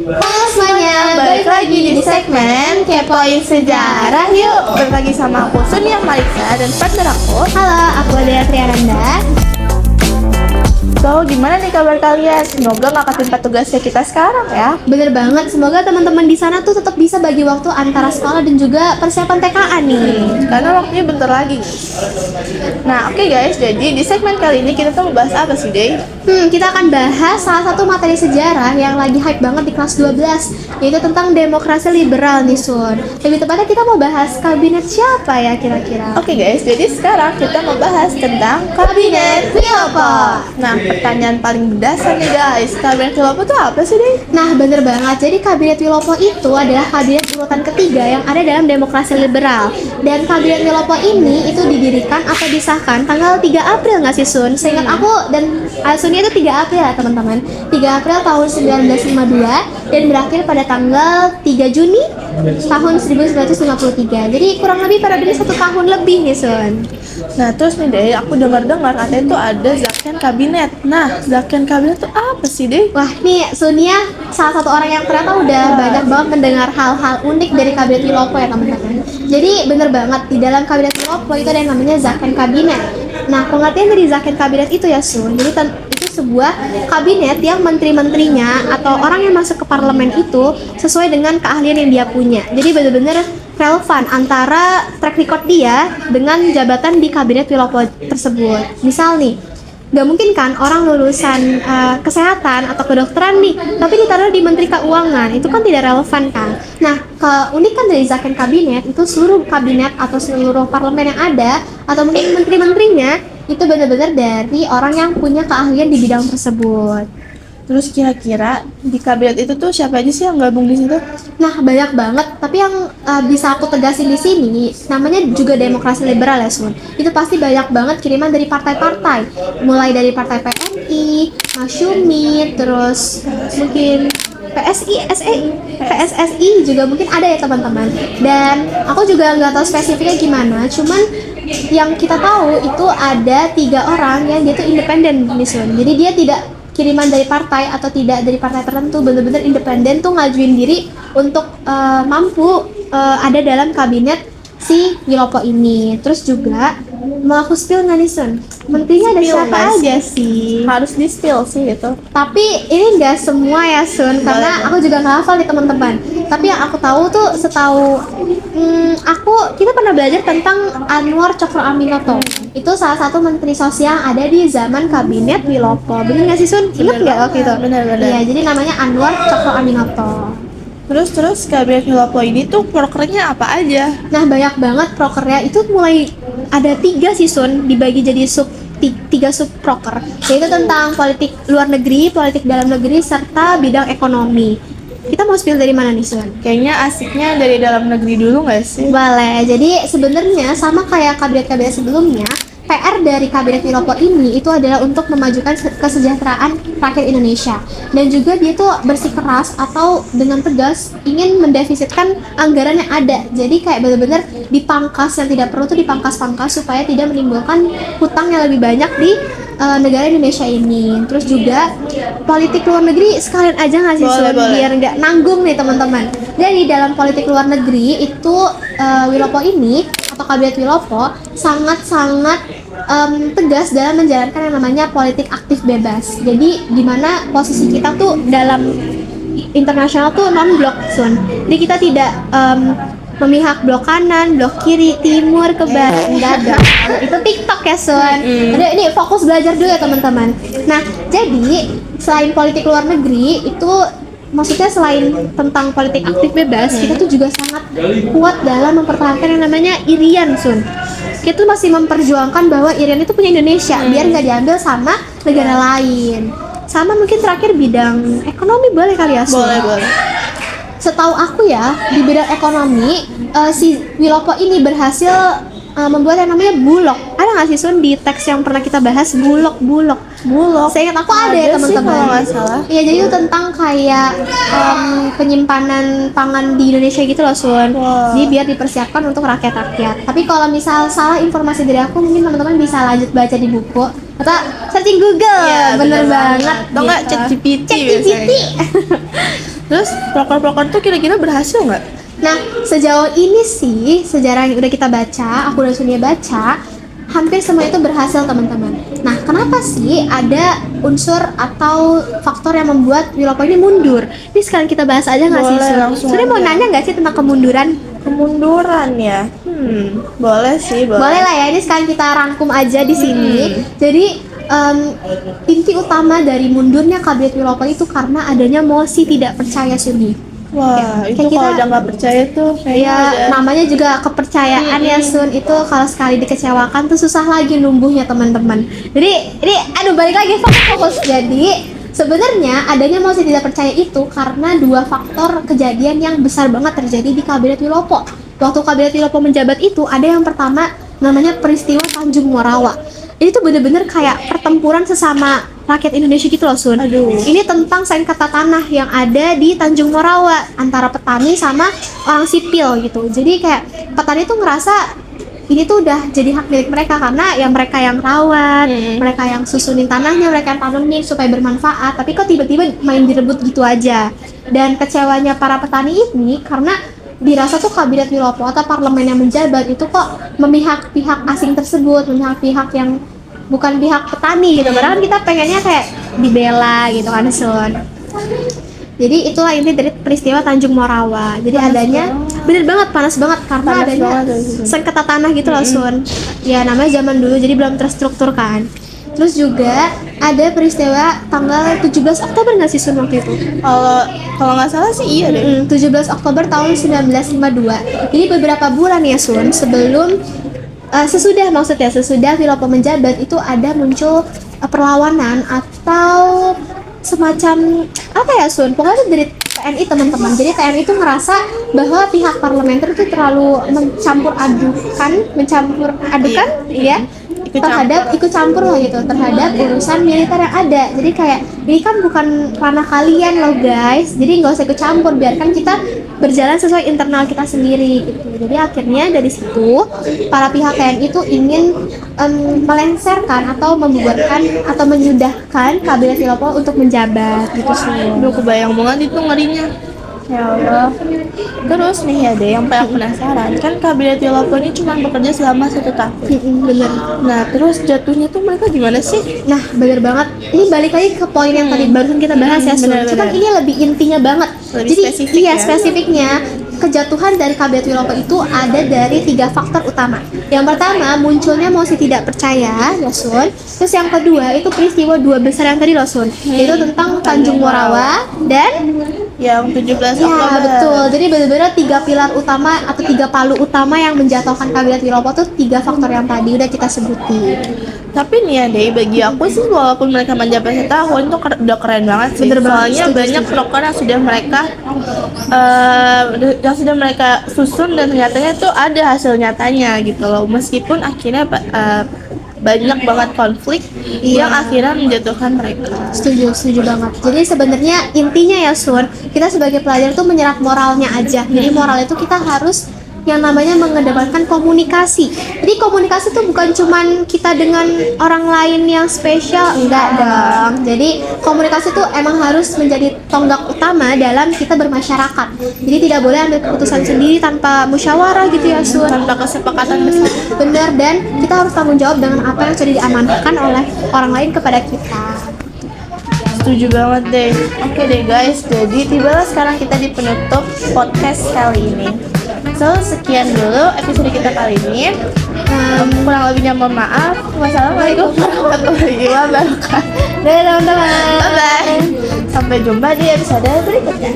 Halo semuanya, balik lagi di segmen Kepoin Sejarah Yuk. Berbagi sama aku Sunia Marisa dan partner aku. Halo, aku Adea Triananda. So, gimana nih kabar kalian? Semoga gak ketimpa tugasnya kita sekarang ya. Bener banget, semoga teman-teman di sana tuh tetap bisa bagi waktu antara sekolah dan juga persiapan TKA nih. Karena waktunya bentar lagi. Nah, oke guys, jadi di segmen kali ini kita tuh mau bahas apa sih, Day? Kita akan bahas salah satu materi sejarah yang lagi hype banget di kelas 12, yaitu tentang demokrasi liberal nih Sun. Lebih tepatnya kita mau bahas kabinet siapa ya kira-kira? Oke guys, jadi sekarang kita mau bahas tentang Kabinet Wilopo. Nah, pertanyaan paling mendasar nih guys, Kabinet Wilopo itu apa sih, Day? Nah, bener banget. Jadi Kabinet Wilopo itu adalah kabinet urutan ketiga yang ada dalam demokrasi liberal. Dan Kabinet Wilopo ini itu didirikan atau disahkan tanggal 3 April nggak sih Sun? Seingat aku dan Sunnya itu 3 April ya teman-teman. 3 April tahun 1952 dan berakhir pada tanggal 3 Juni tahun 1953. Jadi kurang lebih periodenya 1 tahun lebih nih Sun. Nah, terus nih Day, aku dengar-dengar katanya tuh ada Zakhen Kabinet. Nah, Zakhen Kabinet tuh apa sih, Day? Wah, nih Sunia salah satu orang yang ternyata udah banyak banget mendengar hal-hal unik dari Kabinet Wilopo ya teman-teman. Jadi bener banget, di dalam Kabinet Wilopo itu ada yang namanya Zakhen Kabinet. Nah, pengertian dari Zakhen Kabinet itu ya Sun, jadi itu sebuah kabinet yang menteri-menterinya atau orang yang masuk ke parlemen itu sesuai dengan keahlian yang dia punya. Jadi bener-bener relevan antara track record dia dengan jabatan di Kabinet Wilopo tersebut. Misal nih, gak mungkin kan orang lulusan kesehatan atau kedokteran nih tapi ditaruh di Menteri Keuangan, itu kan tidak relevan kan. Nah, keunikan dari Zakhen Kabinet itu seluruh kabinet atau seluruh parlemen yang ada atau mungkin menteri-menterinya itu benar-benar dari orang yang punya keahlian di bidang tersebut. Terus kira-kira di kabinet itu tuh siapa aja sih yang gabung di situ? Nah, banyak banget, tapi yang bisa aku tegasin di sini namanya juga demokrasi liberal ya Sun. Itu pasti banyak banget kiriman dari partai-partai, mulai dari partai PNI, Masyumi, terus mungkin PSSI juga mungkin ada ya teman-teman. Dan aku juga nggak tahu spesifiknya gimana, cuman yang kita tahu itu ada 3 orang yang dia tuh independen nih Sun. Jadi dia tidak kiriman dari partai atau tidak dari partai tertentu, benar-benar independen tuh ngajuin diri untuk mampu ada dalam kabinet si Wilopo ini. Terus juga mau aku spill nggak nih Sun? Menterinya ada siapa aja sih? Harus di spill sih itu. Tapi ini nggak semua ya Sun, karena aku juga nggak hafal nih teman-teman. Tapi yang aku tahu tuh kita pernah belajar tentang Anwar Cokro Aminoto. Itu salah satu menteri sosial yang ada di zaman kabinet Wilopo. Bener nggak sih Sun? Ingat nggak waktu itu? Bener-bener. Iya, jadi namanya Anwar Cokro Aminoto. Terus kabinet Wilopo ini tuh prokernya apa aja? Nah, banyak banget prokernya. Itu mulai ada 3 sih Sun, dibagi jadi 3 sub proker, yaitu tentang politik luar negeri, politik dalam negeri, serta bidang ekonomi. Kita mau spill dari mana nih Sun? Kayaknya asiknya dari dalam negeri dulu nggak sih? Boleh. Jadi sebenarnya sama kayak kabinet-kabinet sebelumnya, PR dari Kabinet Wilopo ini itu adalah untuk memajukan kesejahteraan rakyat Indonesia, dan juga dia tuh bersikeras atau dengan tegas ingin mendefisitkan anggaran yang ada. Jadi kayak benar-benar dipangkas, yang tidak perlu tuh dipangkas-pangkas supaya tidak menimbulkan hutang yang lebih banyak di negara Indonesia ini. Terus juga politik luar negeri sekalian aja nggak sih Sun? Biar nggak nanggung nih teman-teman. Jadi dalam politik luar negeri itu Wilopo ini atau Kabinet Wilopo sangat-sangat tegas dalam menjalankan yang namanya politik aktif bebas. Jadi dimana posisi kita tuh dalam internasional tuh non-blok Sun. Jadi kita tidak memihak blok kanan, blok kiri, timur, ke barat, enggak ada. Itu TikTok ya Sun. Ini fokus belajar dulu ya teman-teman. Nah, jadi selain politik luar negeri itu, maksudnya selain tentang politik aktif bebas, kita tuh juga sangat kuat dalam mempertahankan yang namanya Irian Sun. Kita tuh masih memperjuangkan bahwa Irian itu punya Indonesia, biar nggak diambil sama negara lain. Sama mungkin terakhir bidang ekonomi boleh kali ya Sun? Boleh. Setahu aku ya, di bidang ekonomi si Wilopo ini berhasil membuat yang namanya Bulog. Ada nggak sih Sun di teks yang pernah kita bahas Bulog? Saya ingat aku ada ya teman-teman. Kalau nggak salah. Iya, jadi itu tentang kayak penyimpanan pangan di Indonesia gitu loh Sun. Wow. Jadi biar dipersiapkan untuk rakyat-rakyat. Tapi kalau misal salah informasi dari aku, mungkin teman-teman bisa lanjut baca di buku atau searching Google. Iya, bener banget. Atau nggak gitu. ChatGPT. ChatGPT. Terus pelakor-pelakor tuh kira-kira berhasil nggak? Nah, sejauh ini sih sejarah yang udah kita baca, aku dan Sunia baca, hampir semua itu berhasil teman-teman. Nah, kenapa sih ada unsur atau faktor yang membuat Wilopo ini mundur? Ini sekarang kita bahas aja nggak sih? Boleh, langsung Sunia mau aja. nanya nggak sih tentang kemunduran? Kemunduran ya? Boleh sih, boleh. Boleh lah ya, ini sekarang kita rangkum aja di sini. Jadi inti utama dari mundurnya Kabinet Wilopo itu karena adanya mosi tidak percaya Suni. Wah, Ya, itu kayak kalau kita- udah nggak percaya tuh kayaknya Ya, udah. namanya juga kepercayaan ya Sun. Itu kalau sekali dikecewakan tuh susah lagi numbuhnya teman-teman. Jadi ini aduh balik lagi fokus. Jadi sebenarnya adanya mosi tidak percaya itu karena dua faktor kejadian yang besar banget terjadi di Kabinet Wilopo. Waktu Kabinet Wilopo menjabat itu ada yang pertama namanya peristiwa Tanjung Morawa. Ini tuh bener-bener kayak pertempuran sesama rakyat Indonesia gitu loh Sun. Aduh. Ini tentang sengketa tanah yang ada di Tanjung Morawa antara petani sama orang sipil gitu. Jadi kayak petani tuh ngerasa ini tuh udah jadi hak milik mereka karena ya mereka yang rawat, mereka yang susunin tanahnya, mereka yang tanemin supaya bermanfaat. Tapi kok tiba-tiba main direbut gitu aja. Dan kecewanya para petani ini karena dirasa tuh Kabinet Wilopo atau parlemen yang menjabat itu kok memihak pihak asing tersebut, memihak pihak yang bukan pihak petani gitu. Padahal kan kita pengennya kayak dibela gitu kan Sun. Jadi itulah inti dari peristiwa Tanjung Morawa. Jadi adanya bener banget panas banget karena Panas adanya banget tuh, Sun. sengketa tanah gitu loh Sun. Ya namanya zaman dulu jadi belum terstruktur kan. Terus juga ada peristiwa tanggal 17 Oktober nggak sih Sun waktu itu? Kalau nggak salah sih iya deh. 17 Oktober tahun 1952. Jadi beberapa bulan ya Sun sebelum sesudah Wilopo menjabat itu ada muncul perlawanan atau semacam apa ya Sun? Pokoknya itu dari TNI teman-teman. Jadi TNI itu ngerasa bahwa pihak parlementer itu terlalu mencampur adukan, ya. Ikut campur lah gitu terhadap urusan militer yang ada. Jadi kayak ini kan bukan ranah kalian loh guys, jadi nggak usah ikut campur, biarkan kita berjalan sesuai internal kita sendiri gitu. Jadi akhirnya dari situ para pihak TNI itu ingin melengsarkan atau membubarkan atau menyudahkan Kabinet Wilopo untuk menjabat gitu sih. Aduh, kebayang banget itu ngerinya. Ya Allah. Terus nih ya deh, yang paling penasaran kan Kabinet Wilopo ini cuma bekerja selama 1 tahun. Bener. Nah, terus jatuhnya tuh mereka gimana sih? Nah, bener banget. Ini balik lagi ke poin yang tadi barusan kita bahas ya, Sun. bener-bener. Cuman ini lebih intinya banget. Lebih Jadi, spesifik iya ya. spesifiknya kejatuhan dari Kabinet Wilopo itu ada dari 3 faktor utama. Yang pertama, munculnya mosi tidak percaya, ya Sun. Terus yang kedua, itu peristiwa 2 besar yang tadi loh Sun. Itu tentang Tanjung Morawa dan Yang 17 ya Oktober. betul. Jadi benar-benar 3 pilar utama atau 3 palu utama yang menjatuhkan Kabinet Wilopo tuh 3 faktor yang tadi udah kita sebutin. Tapi nih ya deh, bagi aku sih walaupun mereka menjabat setahun itu udah keren banget sih. Bener banget, Soalnya setuju, banyak setuju. proker yang sudah mereka susun dan nyatanya tuh ada hasil nyatanya gitu loh. Meskipun akhirnya banyak banget konflik yang akhirnya menjatuhkan mereka. Setuju banget. Jadi sebenarnya intinya ya Sun, kita sebagai pelajar tuh menyerap moralnya aja. Jadi moral itu kita harus yang namanya mengedepankan komunikasi. Jadi komunikasi tuh bukan cuman kita dengan orang lain yang spesial, enggak dong. Jadi komunikasi tuh emang harus menjadi tonggak utama dalam kita bermasyarakat. Jadi tidak boleh ambil keputusan sendiri tanpa musyawarah gitu ya Sun. Tanpa kesepakatan bersama. Bener, dan kita harus tanggung jawab dengan apa yang sudah diamanahkan oleh orang lain kepada kita. Setuju banget deh. Oke deh guys, jadi tibalah sekarang kita di penutup podcast kali ini. So, sekian dulu episode kita kali ini. Kurang lebihnya mohon maaf. Wassalamualaikum warahmatullahi wabarakatuh. Dadah teman-teman. Bye bye. Sampai jumpa di episode berikutnya.